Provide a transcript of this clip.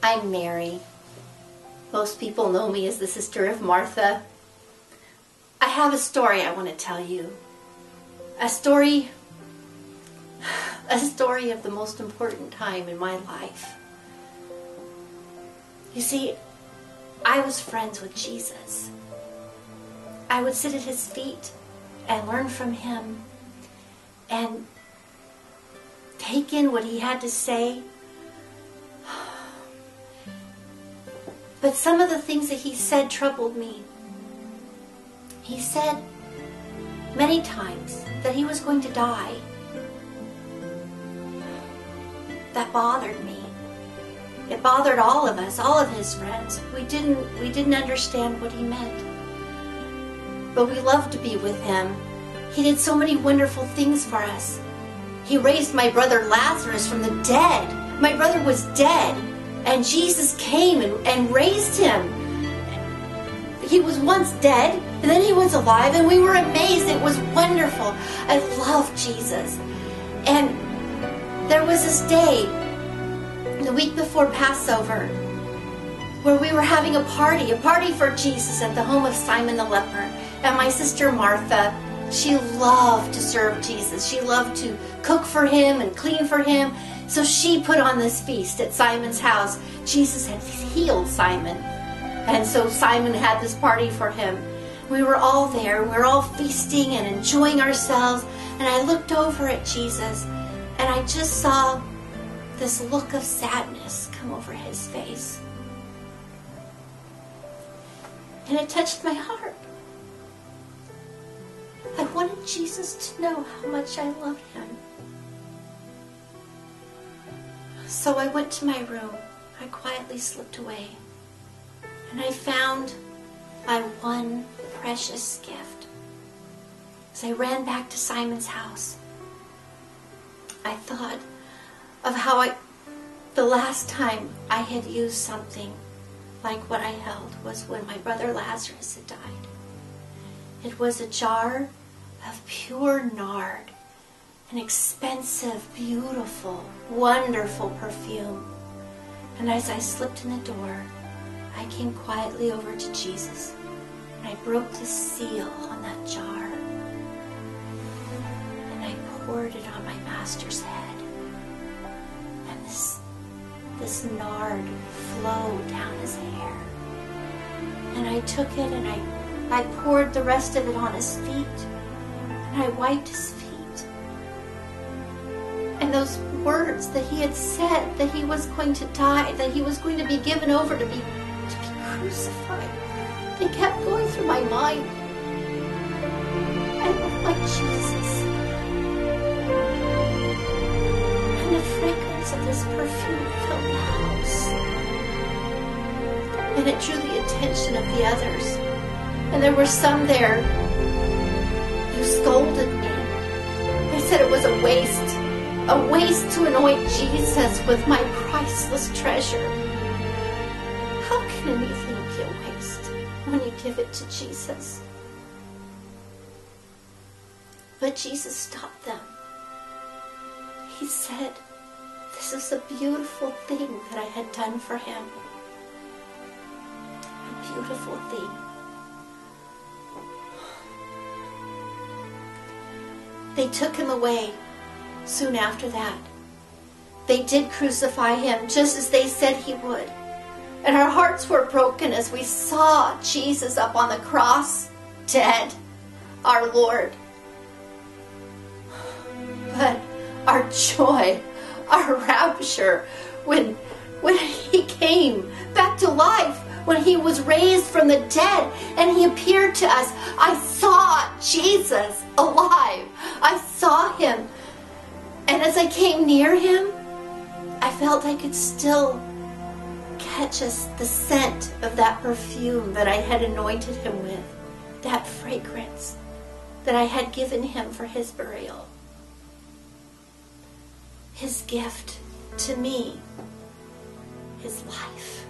I'm Mary. Most people know me as the sister of Martha. I have a story I want to tell you. A story of the most important time in my life. You see, I was friends with Jesus. I would sit at his feet and learn from him and take in what he had to say. But some of the things that he said troubled me. He said many times that he was going to die. That bothered me. It bothered all of us, all of his friends. We didn't understand what he meant. But we loved to be with him. He did so many wonderful things for us. He raised my brother Lazarus from the dead. My brother was dead, and Jesus came and raised him. He was once dead, and then he was alive, and we were amazed. It was wonderful. I loved Jesus. And there was this day, the week before Passover, where we were having a party for Jesus at the home of Simon the leper. And my sister Martha, she loved to serve Jesus. She loved to cook for him and clean for him. So she put on this feast at Simon's house. Jesus had healed Simon. And so Simon had this party for him. We were all there. We were all feasting and enjoying ourselves. And I looked over at Jesus, and I just saw this look of sadness come over his face. And it touched my heart. I wanted Jesus to know how much I loved him. So I went to my room. I quietly slipped away. And I found my one precious gift. As I ran back to Simon's house, I thought of how the last time I had used something like what I held was when my brother Lazarus had died. It was a jar of pure nard, an expensive, beautiful, wonderful perfume. And as I slipped in the door, I came quietly over to Jesus, and I broke the seal on that jar, and I poured it on my master's head. And this nard flowed down his hair. And I took it and I poured the rest of it on his feet, and I wiped his feet. And those words that he had said, that he was going to die, that he was going to be given over to be crucified, they kept going through my mind. I love my Jesus. And the fragrance of this perfume filled the house. And it drew the attention of the others. And there were some there who scolded me. They said it was a waste to anoint Jesus with my priceless treasure. How can anything be a waste when you give it to Jesus? But Jesus stopped them. He said, this is a beautiful thing that I had done for him. A beautiful thing. They took him away soon after that. They did crucify him just as they said he would. And our hearts were broken as we saw Jesus up on the cross, dead, our Lord. But our joy, our rapture, when he came back to life, when he was raised from the dead and he appeared to us, I saw Jesus alive. I saw him. And as I came near him, I felt I could still catch the scent of that perfume that I had anointed him with, that fragrance that I had given him for his burial. His gift to me, his life.